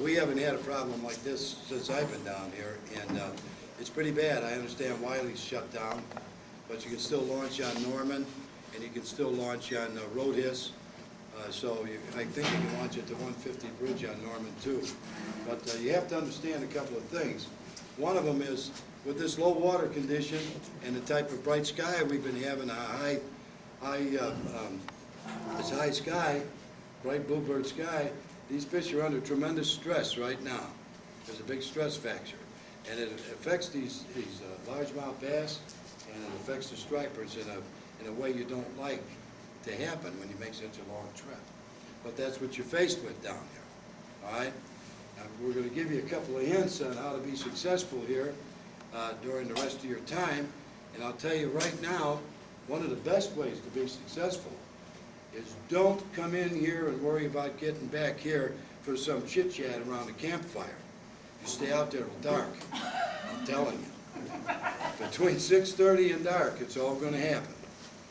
We haven't had a problem like this since I've been down here, and it's pretty bad. I understand Wiley's shut down, but you can still launch on Norman, and you can still launch on Roadhiss. I think you can launch at the 150 bridge on Norman too. But you have to understand a couple of things. One of them is, with this low water condition and the type of bright sky we've been having, this high sky, bright bluebird sky, these fish are under tremendous stress right now. There's a big stress factor. And it affects these largemouth bass, and it affects the stripers in a way you don't like to happen when you make such a long trip. But that's what you're faced with down here, all right? And we're going to give you a couple of hints on how to be successful here during the rest of your time. And I'll tell you right now, one of the best ways to be successful is don't come in here and worry about getting back here for some chit-chat around the campfire. You stay out there till dark, I'm telling you. Between 6:30 and dark, it's all going to happen.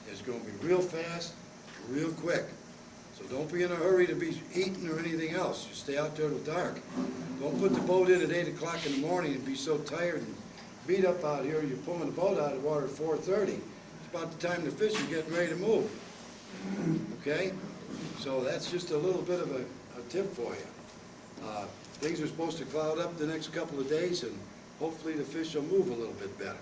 It's going to be real fast, real quick. So don't be in a hurry to be eating or anything else. You stay out there till dark. Don't put the boat in at 8 o'clock in the morning and be so tired and beat up out here, you're pulling the boat out of the water at 4:30. It's about the time the fish are getting ready to move. Okay? So that's just a little bit of a tip for you. Things are supposed to cloud up the next couple of days, and hopefully the fish will move a little bit better.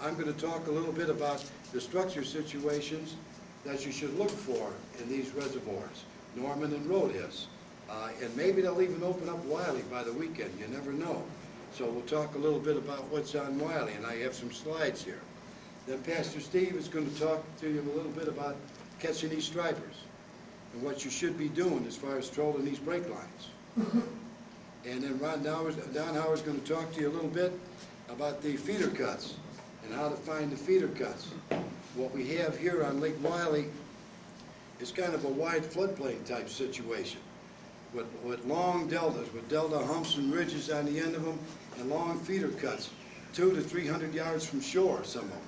I'm going to talk a little bit about the structure situations that you should look for in these reservoirs, Norman and Roadhiss. And maybe they'll even open up Wiley by the weekend, you never know. So we'll talk a little bit about what's on Wiley, and I have some slides here. Then Pastor Steve is going to talk to you a little bit about catching these stripers and what you should be doing as far as trolling these break lines. And then Don Howard's going to talk to you a little bit about the feeder cuts and how to find the feeder cuts. What we have here on Lake Wiley is kind of a wide floodplain type situation with long deltas, with delta humps and ridges on the end of them, and long feeder cuts, 200 to 300 yards from shore, some of them.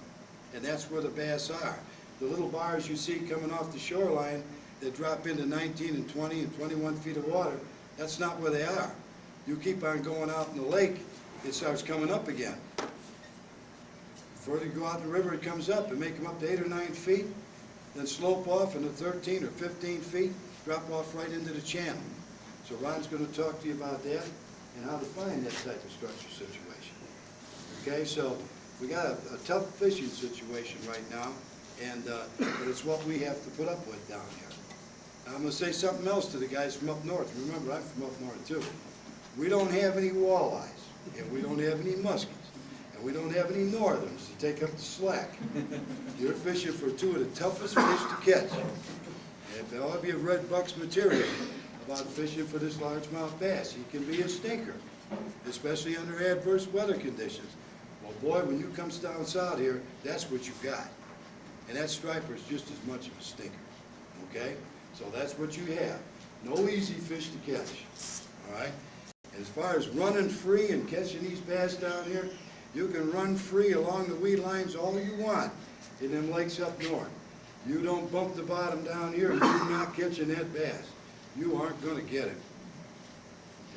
And that's where the bass are. The little bars you see coming off the shoreline that drop into 19 and 20 and 21 feet of water, that's not where they are. You keep on going out in the lake, it starts coming up again. The further you go out in the river, it comes up and make them up to 8 or 9 feet, then slope off into 13 or 15 feet, drop off right into the channel. So Ron's going to talk to you about that and how to find that type of structure situation. Okay, so we got a tough fishing situation right now, and but it's what we have to put up with down here. Now, I'm going to say something else to the guys from up north. Remember, I'm from up north too. We don't have any walleyes, and we don't have any muskies, and we don't have any northerns to take up the slack. You're fishing for two of the toughest fish to catch. And all of you have read Buck's material about fishing for this largemouth bass. He can be a stinker, especially under adverse weather conditions. Well, boy, when you come down south here, that's what you got. And that striper is just as much of a stinker, okay? So that's what you have. No easy fish to catch, all right? As far as running free and catching these bass down here, you can run free along the weed lines all you want in them lakes up north. You don't bump the bottom down here and you're not catching that bass. You aren't going to get him.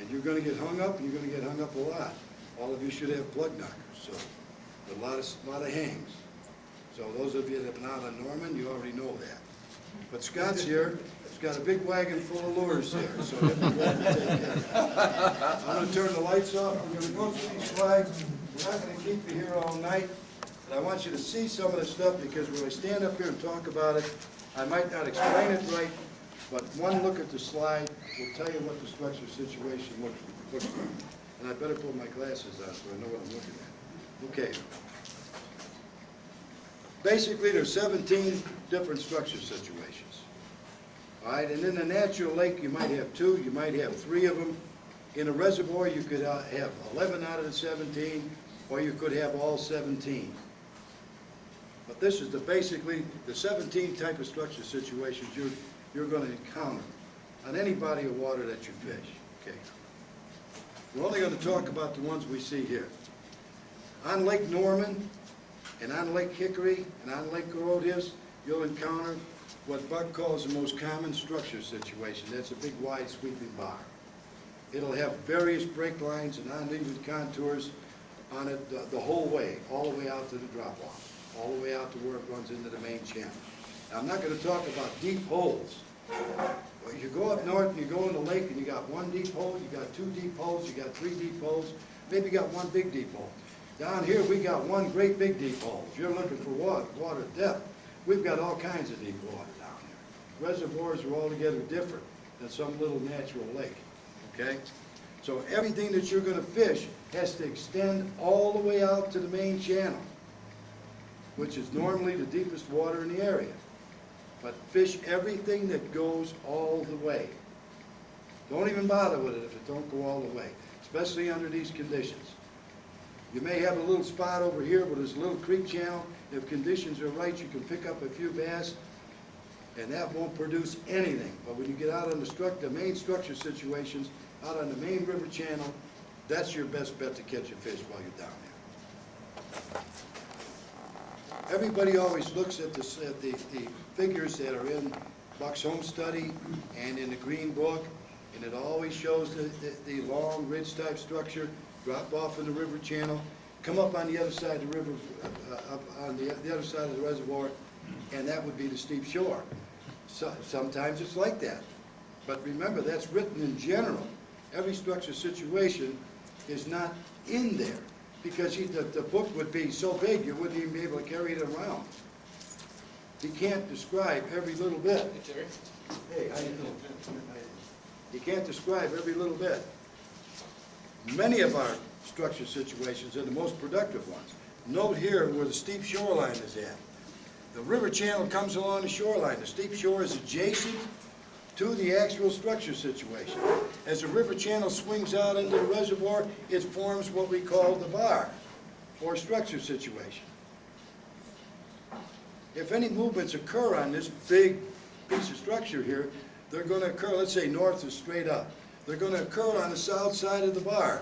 And you're going to get hung up, and you're going to get hung up a lot. All of you should have plug knockers, so a lot of hangs. So those of you that have been out on Norman, you already know that. But Scott's here. He's got a big wagon full of lures here, so he'll be glad to take care of it. I'm going to turn the lights off. We're going to go through these slides. We're not going to keep you here all night. But I want you to see some of the stuff, because when I stand up here and talk about it, I might not explain it right, but one look at the slide will tell you what the structure situation looks like. And I better put my glasses on so I know what I'm looking at. Okay. Basically, there's 17 different structure situations. All right, and in a natural lake, you might have 2, you might have 3 of them. In a reservoir, you could have 11 out of the 17, or you could have all 17. But this is basically the 17 type of structure situations you're going to encounter on any body of water that you fish. Okay. We're only going to talk about the ones we see here. On Lake Norman, and on Lake Hickory, and on Lake Roadhiss, you'll encounter what Buck calls the most common structure situation. That's a big, wide, sweeping bar. It'll have various break lines and uneven contours on it the whole way, all the way out to the drop-off, all the way out to where it runs into the main channel. Now, I'm not going to talk about deep holes. Well, you go up north and you go in the lake and you got one deep hole, you got two deep holes, you got three deep holes, maybe you got one big deep hole. Down here, we got one great big deep hole. If you're looking for water depth, we've got all kinds of deep water down here. Reservoirs are altogether different than some little natural lake, okay? So everything that you're going to fish has to extend all the way out to the main channel, which is normally the deepest water in the area. But fish everything that goes all the way. Don't even bother with it if it don't go all the way, especially under these conditions. You may have a little spot over here where there's a little creek channel. If conditions are right, you can pick up a few bass, and that won't produce anything. But when you get out on the main structure situations, out on the main river channel, that's your best bet to catch a fish while you're down there. Everybody always looks at the figures that are in Buck's home study and in the Green Book, and it always shows the long ridge-type structure, drop off in the river channel, come up on the other side of the river, up on the other side of the reservoir, and that would be the steep shore. So, sometimes it's like that. But remember, that's written in general. Every structure situation is not in there, because the book would be so big you wouldn't even be able to carry it around. He can't describe every little bit. Hey, how you doing? He can't describe every little bit. Many of our structure situations are the most productive ones. Note here where the steep shoreline is at. The river channel comes along the shoreline. The steep shore is adjacent to the actual structure situation. As the river channel swings out into the reservoir, it forms what we call the bar, or structure situation. If any movements occur on this big piece of structure here, they're going to occur, let's say north is straight up. They're going to occur on the south side of the bar,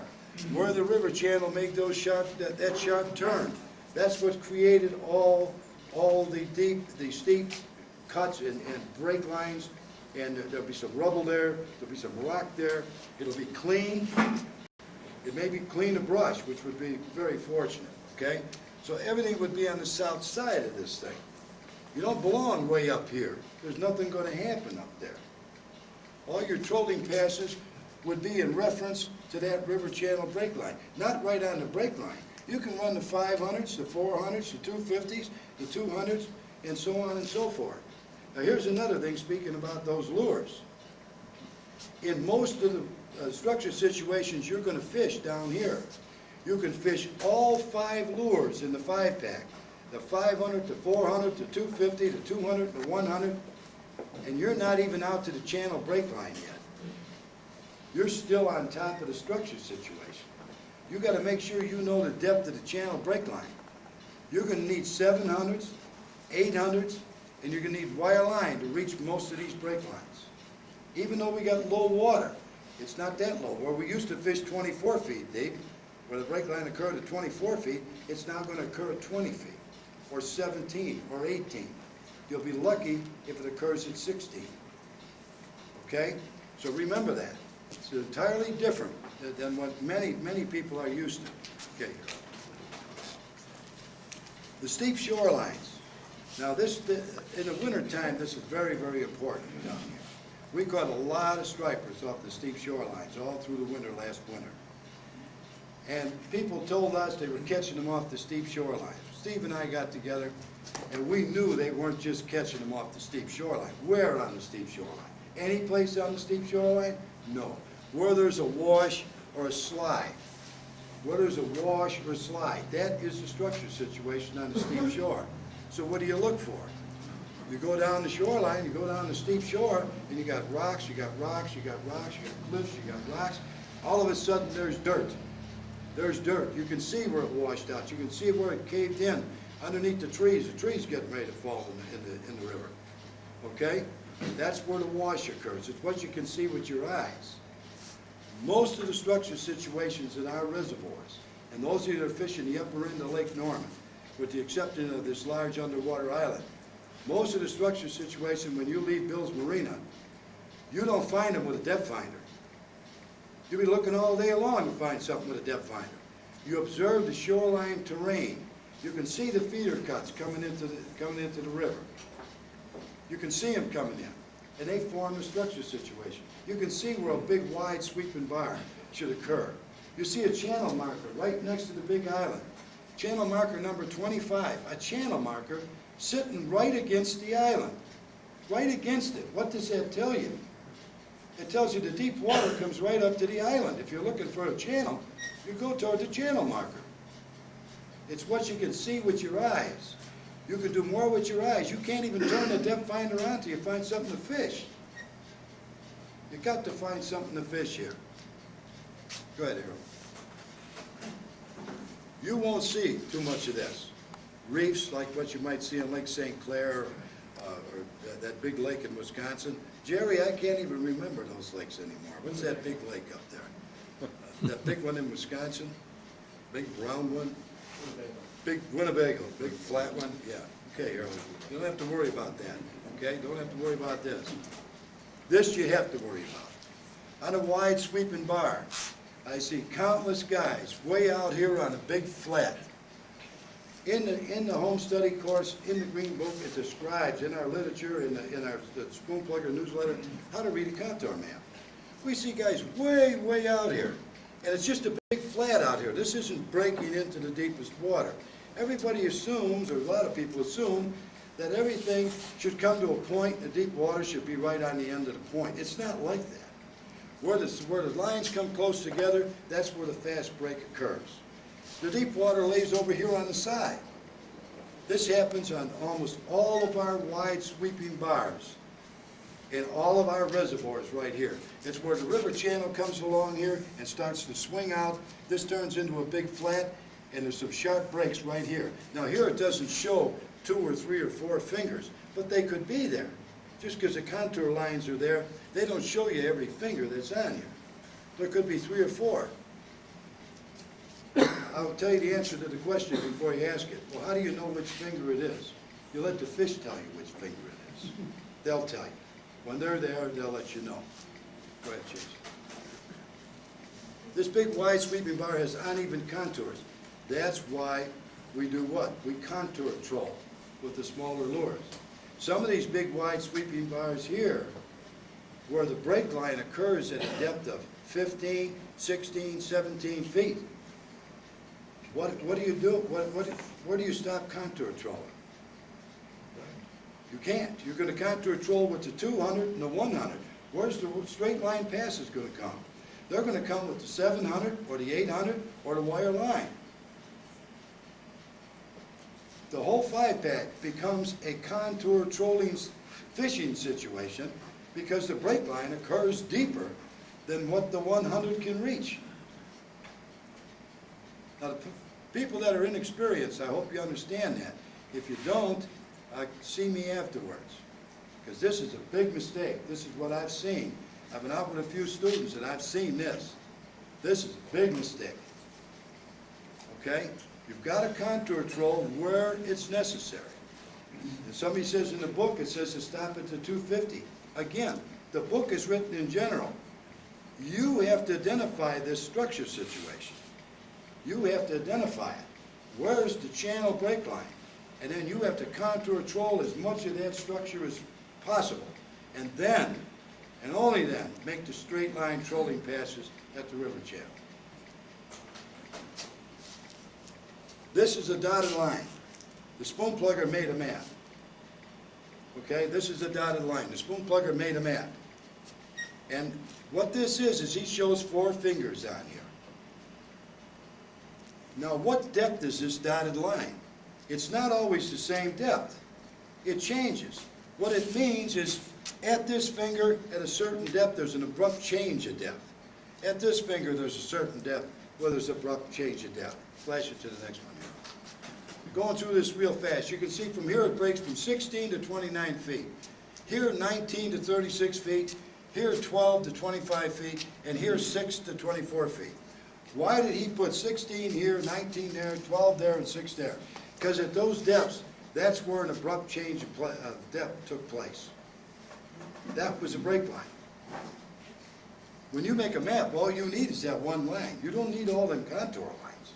where the river channel make those that sharp turn. That's what created all the steep cuts and break lines. And there'll be some rubble there, there'll be some rock there, it'll be clean. It may be clean to brush, which would be very fortunate, okay? So everything would be on the south side of this thing. You don't belong way up here. There's nothing going to happen up there. All your trolling passes would be in reference to that river channel break line, not right on the break line. You can run the 500s, the 400s, the 250s, the 200s, and so on and so forth. Now here's another thing, speaking about those lures. In most of the structure situations you're going to fish down here, you can fish all 5 lures in the 5-pack. The 500, the 400, the 250, the 200, the 100, and you're not even out to the channel break line yet. You're still on top of the structure situation. You got to make sure you know the depth of the channel break line. You're going to need 700s, 800s, and you're going to need wire line to reach most of these break lines. Even though we got low water, it's not that low. Where we used to fish 24 feet deep, where the break line occurred at 24 feet, it's now going to occur at 20 feet, or 17, or 18. You'll be lucky if it occurs at 16. Okay? So remember that. It's entirely different than what many people are used to. Okay. The steep shorelines. Now in the wintertime, this is very, very important down here. We caught a lot of stripers off the steep shorelines all through the winter last winter. And people told us they were catching them off the steep shoreline. Steve and I got together, and we knew they weren't just catching them off the steep shoreline. Where on the steep shoreline? Any place on the steep shoreline? No. Where there's a wash or a slide. Where there's a wash or a slide. That is the structure situation on the steep shore. So what do you look for? You go down the shoreline, you go down the steep shore, and you got rocks, you got rocks, you got rocks, you got cliffs, you got rocks. All of a sudden there's dirt. There's dirt. You can see where it washed out. You can see where it caved in underneath the trees. The trees getting ready to fall in the river. Okay? That's where the wash occurs. It's what you can see with your eyes. Most of the structure situations in our reservoirs, and those of you that are fishing the upper end of Lake Norman, with the exception of this large underwater island, most of the structure situation, when you leave Bill's Marina, you don't find them with a depth finder. You'll be looking all day long to find something with a depth finder. You observe the shoreline terrain. You can see the feeder cuts coming into the river. You can see them coming in, and they form a structure situation. You can see where a big, wide, sweeping bar should occur. You see a channel marker right next to the big island. Channel marker number 25, a channel marker sitting right against the island, right against it. What does that tell you? It tells you the deep water comes right up to the island. If you're looking for a channel, you go toward the channel marker. It's what you can see with your eyes. You can do more with your eyes. You can't even turn the depth finder on till you find something to fish. You got to find something to fish here. Go ahead, Harold. You won't see too much of this. Reefs like what you might see in Lake St. Clair or that big lake in Wisconsin. Jerry, I can't even remember those lakes anymore. What's that big lake up there? That big one in Wisconsin? Big brown one? Big Winnebago, big flat one? Yeah. Okay, Harold. You don't have to worry about that. Okay? Don't have to worry about this. This you have to worry about. On a wide sweeping bar, I see countless guys way out here on a big flat. In the home study course, in the Green Book, it describes in our literature, in our Spoonplugger newsletter, how to read a contour map. We see guys way, way out here, and it's just a big flat out here. This isn't breaking into the deepest water. Everybody assumes, or a lot of people assume, that everything should come to a point, the deep water should be right on the end of the point. It's not like that. Where the lines come close together, that's where the fast break occurs. The deep water lays over here on the side. This happens on almost all of our wide sweeping bars in all of our reservoirs right here. It's where the river channel comes along here and starts to swing out. This turns into a big flat, and there's some sharp breaks right here. Now here it doesn't show 2 or 3 or 4 fingers, but they could be there. Just because the contour lines are there, they don't show you every finger that's on here. There could be 3 or 4. I'll tell you the answer to the question before you ask it. Well, how do you know which finger it is? You let the fish tell you which finger it is. They'll tell you. When they're there, they'll let you know. Go ahead, Chase. This big wide sweeping bar has uneven contours. That's why we do what? We contour troll with the smaller lures. Some of these big wide sweeping bars here, where the break line occurs at a depth of 15, 16, 17 feet, what do you do? Where do you stop contour trolling? You can't. You're going to contour troll with the 200 and the 100. Where's the straight line passes going to come? They're going to come with the 700 or the 800 or the wire line. The whole 5-pack becomes a contour trolling fishing situation because the break line occurs deeper than what the 100 can reach. Now, the people that are inexperienced, I hope you understand that. If you don't, see me afterwards, because this is a big mistake. This is what I've seen. I've been out with a few students and I've seen this. This is a big mistake. Okay? You've got to contour troll where it's necessary. And somebody says in the book, it says to stop it to 250. Again, the book is written in general. You have to identify this structure situation. You have to identify it. Where's the channel break line? And then you have to contour troll as much of that structure as possible. And then, and only then, make the straight line trolling passes at the river channel. This is a dotted line. The spoon plugger made a map. Okay, this is a dotted line. The spoon plugger made a map. And what this is he shows 4 fingers on here. Now, what depth is this dotted line? It's not always the same depth. It changes. What it means is at this finger, at a certain depth, there's an abrupt change of depth. At this finger, there's a certain depth where there's an abrupt change of depth. Flash it to the next one here. Going through this real fast, you can see from here it breaks from 16 to 29 feet. Here 19 to 36 feet, here 12 to 25 feet, and here 6 to 24 feet. Why did he put 16 here, 19 there, 12 there, and 6 there? Because at those depths, that's where an abrupt change of depth took place. That was a break line. When you make a map, all you need is that one line. You don't need all them contour lines.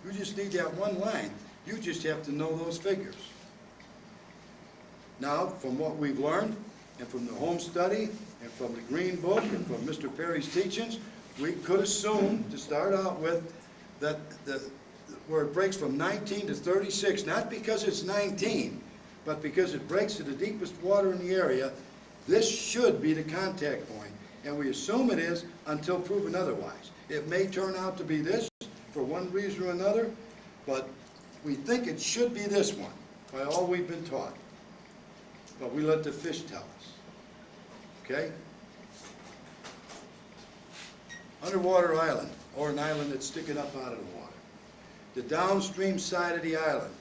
You just need that one line. You just have to know those figures. Now, from what we've learned, and from the home study, and from the Green Book, and from Mr. Perry's teachings, we could assume, to start out with, that where it breaks from 19 to 36, not because it's 19, but because it breaks to the deepest water in the area, this should be the contact point. And we assume it is until proven otherwise. It may turn out to be this for one reason or another, but we think it should be this one, by all we've been taught. But we let the fish tell us. Okay? Underwater island, or an island that's sticking up out of the water. The downstream side of the island.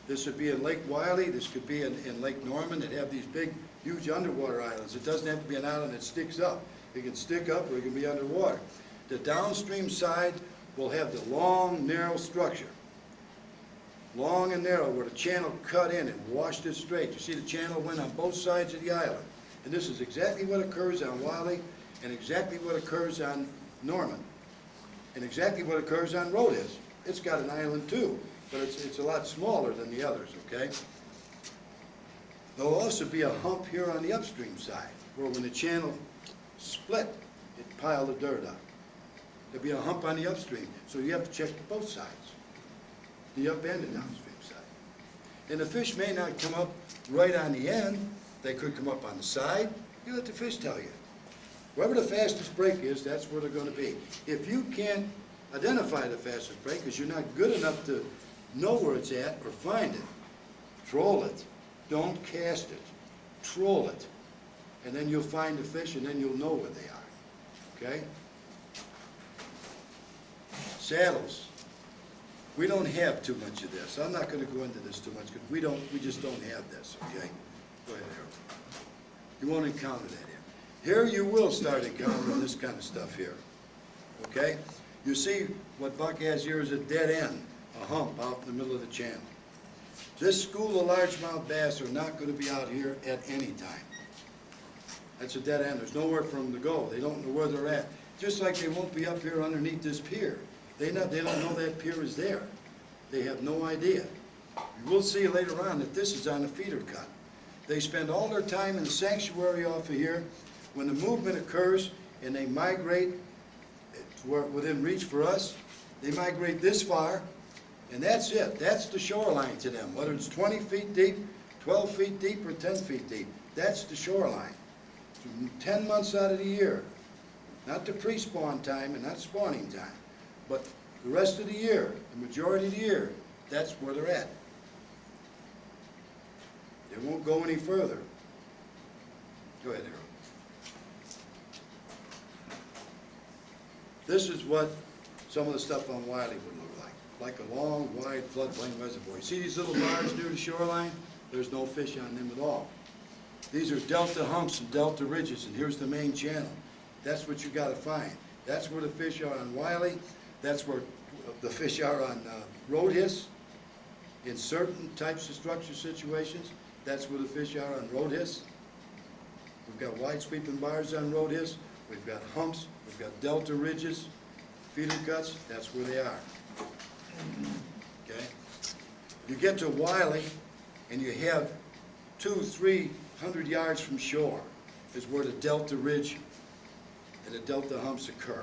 This would be in Lake Wylie, this could be in Lake Norman, that have these big, huge underwater islands. It doesn't have to be an island that sticks up. It can stick up or it can be underwater. The downstream side will have the long, narrow structure. Long and narrow, where the channel cut in and washed it straight. You see the channel went on both sides of the island. And this is exactly what occurs on Wylie, and exactly what occurs on Norman, and exactly what occurs on Rhodes. It's got an island too, but it's a lot smaller than the others, okay? There'll also be a hump here on the upstream side, where when the channel split, it piled the dirt up. There'll be a hump on the upstream, so you have to check both sides, the up and the downstream side. And the fish may not come up right on the end. They could come up on the side. You let the fish tell you. Wherever the fastest break is, that's where they're going to be. If you can't identify the fastest break because you're not good enough to know where it's at or find it, troll it. Don't cast it. Troll it. And then you'll find the fish, and then you'll know where they are. Okay? Saddles. We don't have too much of this. I'm not going to go into this too much because we just don't have this. Okay? Go ahead, Harold. You won't encounter that here. Here you will start encountering this kind of stuff here. Okay? You see what Buck has here is a dead end, a hump out in the middle of the channel. This school of largemouth bass are not going to be out here at any time. That's a dead end. There's nowhere for them to go. They don't know where they're at. Just like they won't be up here underneath this pier. They don't know that pier is there. They have no idea. You will see later on that this is on a feeder cut. They spend all their time in the sanctuary off of here. When the movement occurs and they migrate within reach for us, they migrate this far, and that's it. That's the shoreline to them, whether it's 20 feet deep, 12 feet deep, or 10 feet deep. That's the shoreline. 10 months out of the year, not the pre-spawn time and not spawning time, but the rest of the year, the majority of the year, that's where they're at. They won't go any further. Go ahead, Harold. This is what some of the stuff on Wylie would look like a long, wide floodplain reservoir. You see these little bars near the shoreline? There's no fish on them at all. These are delta humps and delta ridges, and here's the main channel. That's what you got to find. That's where the fish are on Wylie. That's where the fish are on Rhodes. In certain types of structure situations, that's where the fish are on Rhodes. We've got wide sweeping bars on Rhodes. We've got humps. We've got delta ridges, feeder cuts. That's where they are. Okay. You get to Wylie, and you have 200-300 yards from shore is where the delta ridge and the delta humps occur.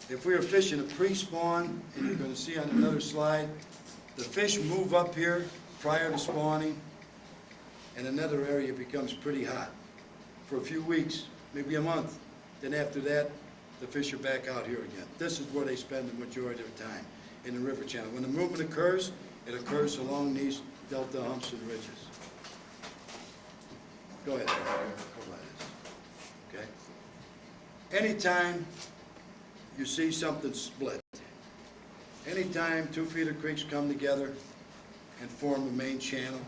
If we were fishing a pre-spawn, and you're going to see on another slide, the fish move up here prior to spawning, and another area becomes pretty hot for a few weeks, maybe a month. Then after that, the fish are back out here again. This is where they spend the majority of their time, in the river channel. When the movement occurs, it occurs along these delta humps and ridges. Go ahead. Okay. Anytime you see something split, anytime two feeder creeks come together and form a main channel,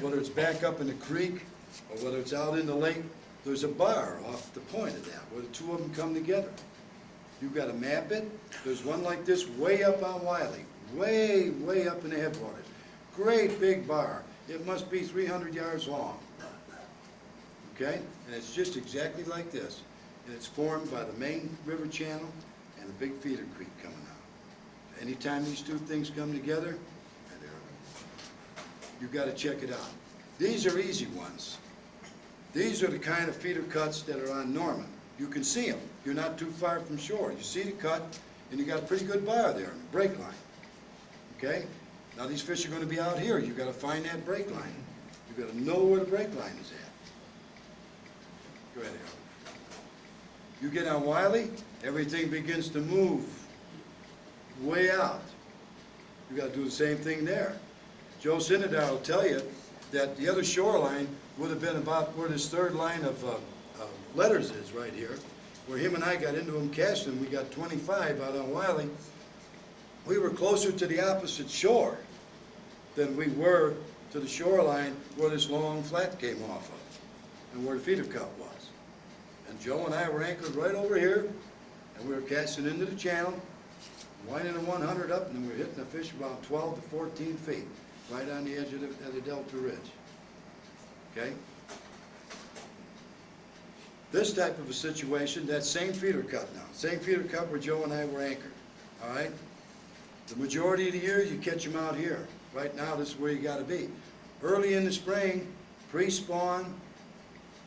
whether it's back up in the creek or whether it's out in the lake, there's a bar off the point of that where the two of them come together. You've got to map it. There's one like this way up on Wylie, way up in the headwaters. Great big bar. It must be 300 yards long. Okay? And it's just exactly like this. and it's formed by the main river channel and the big feeder creek coming out. Anytime these two things come together, you've got to check it out. These are easy ones. These are the kind of feeder cuts that are on Norman. You can see them. You're not too far from shore. You see the cut, and you got a pretty good bar there, the break line. Okay? Now these fish are going to be out here. You've got to find that break line. You've got to know where the break line is at. Go ahead, Harold. You get on Wiley, everything begins to move way out. You got to do the same thing there. Joe Sinadar will tell you that the other shoreline would have been about where this third line of letters is right here, where him and I got into them casting. We got 25 out on Wiley. We were closer to the opposite shore than we were to the shoreline where this long flat came off of and where the feeder cut was. And Joe and I were anchored right over here, and we were casting into the channel, winding a 100 up, and then we were hitting the fish about 12 to 14 feet, right on the edge of the Delta Ridge. Okay? This type of a situation, that same feeder cut now, same feeder cut where Joe and I were anchored, all right? The majority of the year, you catch them out here. Right now, this is where you got to be. Early in the spring, pre-spawn,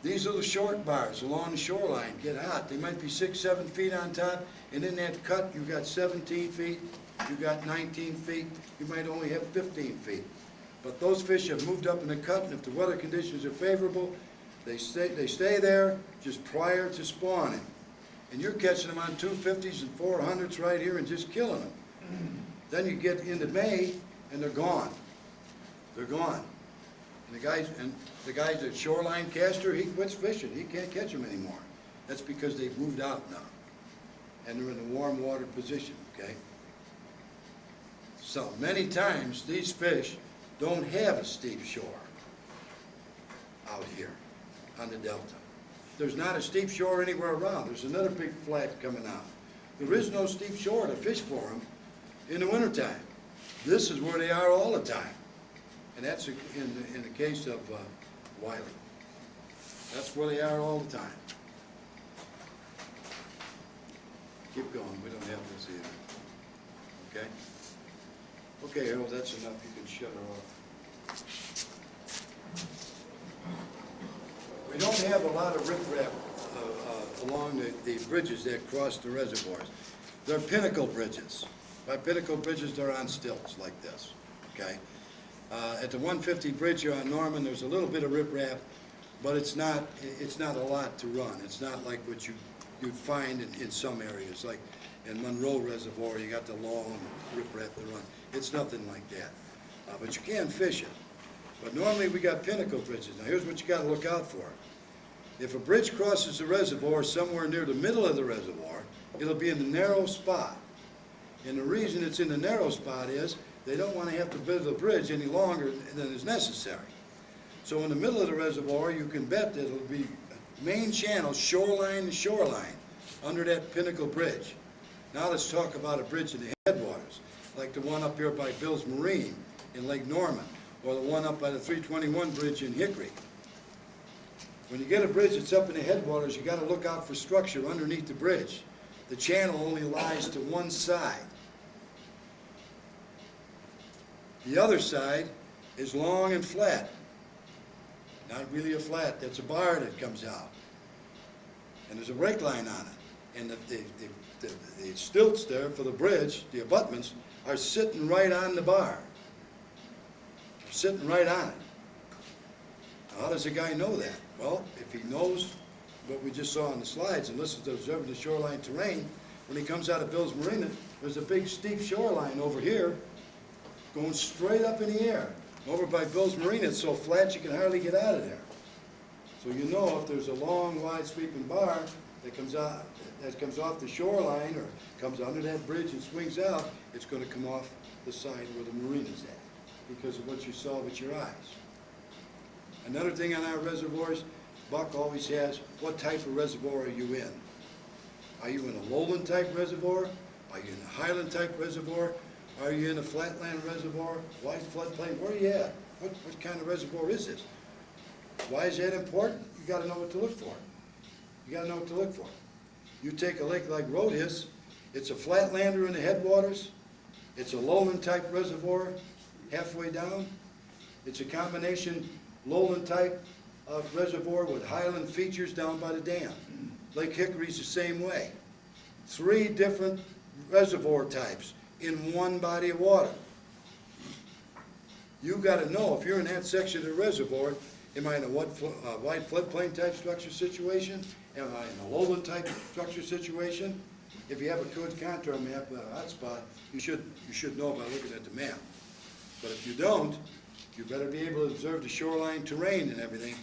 these little short bars along the shoreline get hot. They might be 6, 7 feet on top, and in that cut, you got 17 feet, you got 19 feet, you might only have 15 feet. But those fish have moved up in the cut, and if the weather conditions are favorable, they stay there just prior to spawning. And you're catching them on 250s and 400s right here and just killing them. Then you get into May, and they're gone. They're gone. And the guy's a shoreline caster, he quits fishing. He can't catch them anymore. That's because they've moved out now. And they're in a warm water position, okay? So many times these fish don't have a steep shore out here on the Delta. There's not a steep shore anywhere around. There's another big flat coming out. There is no steep shore to fish for them in the wintertime. This is where they are all the time. And that's in the case of Wiley. That's where they are all the time. Keep going. We don't have this either. Okay? Okay, Harold, that's enough. You can shut her off. We don't have a lot of riprap along the bridges that cross the reservoirs. They're pinnacle bridges. By pinnacle bridges, they're on stilts like this, okay? At the 150 bridge here on Norman, there's a little bit of riprap, but it's not a lot to run. It's not like what you'd find in some areas, like in Monroe Reservoir, you got the long riprap to run. It's nothing like that, but you can fish it. But normally we got pinnacle bridges. Now here's what you got to look out for. If a bridge crosses the reservoir somewhere near the middle of the reservoir, it'll be in the narrow spot. And the reason it's in the narrow spot is they don't want to have to build a bridge any longer than is necessary. So in the middle of the reservoir, you can bet that it'll be main channel, shoreline to shoreline, under that pinnacle bridge. Now let's talk about a bridge in the headwaters, like the one up here by Bill's Marine in Lake Norman, or the one up by the 321 bridge in Hickory. When you get a bridge that's up in the headwaters, you got to look out for structure underneath the bridge. The channel only lies to one side. The other side is long and flat. Not really a flat, that's a bar that comes out. And there's a break line on it. And the stilts there for the bridge, the abutments, are sitting right on the bar. They're sitting right on it. Now, how does a guy know that? Well, if he knows what we just saw on the slides and listens to observing the shoreline terrain, when he comes out of Bill's Marina, there's a big steep shoreline over here going straight up in the air. Over by Bill's Marina, it's so flat you can hardly get out of there. So you know if there's a long, wide sweeping bar that comes out, that comes off the shoreline or comes under that bridge and swings out, it's going to come off the side where the marina's at because of what you saw with your eyes. Another thing on our reservoirs, Buck always has, what type of reservoir are you in? Are you in a lowland type reservoir? Are you in a highland type reservoir? Are you in a flatland reservoir? Wide floodplain? Where are you at? What kind of reservoir is this? Why is that important? You got to know what to look for. You got to know what to look for. You take a lake like Rhodhiss, it's a flatlander in the headwaters, it's a lowland type reservoir halfway down, it's a combination lowland type of reservoir with highland features down by the dam. Lake Hickory's the same way. 3 different reservoir types in one body of water. You got to know if you're in that section of the reservoir, am I in a wide floodplain type structure situation? Am I in a lowland type structure situation? If you have a good contour map with a hotspot, you should know by looking at the map. But if you don't, you better be able to observe the shoreline terrain and everything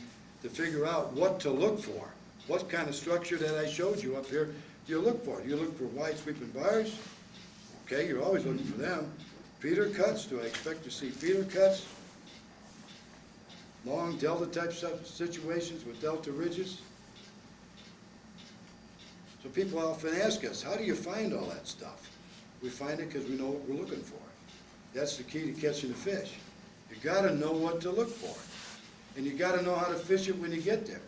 to figure out what to look for. What kind of structure that I showed you up here do you look for? Do you look for wide sweeping bars? Okay, you're always looking for them. Feeder cuts, do I expect to see feeder cuts? Long delta type situations with delta ridges? So people often ask us, how do you find all that stuff? We find it because we know what we're looking for. That's the key to catching the fish. You got to know what to look for. And you got to know how to fish it when you get there.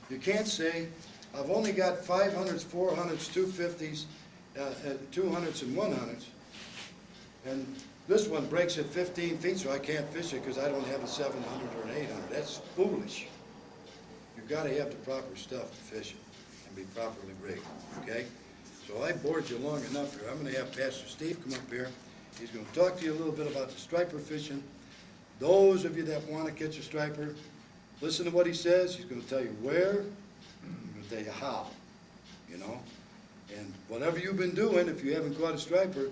You can't say, I've only got 500s, 400s, 250s, 200s and 100s, and this one breaks at 15 feet, so I can't fish it because I don't have a 700 or an 800. That's foolish. You've got to have the proper stuff to fish it and be properly rigged, okay? So I bored you long enough here. I'm going to have Pastor Steve come up here. He's going to talk to you a little bit about the striper fishing. Those of you that want to catch a striper, listen to what he says. He's going to tell you where, he's going to tell you how, you know? And whatever you've been doing, if you haven't caught a striper,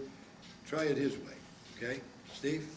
try it his way, okay? Steve?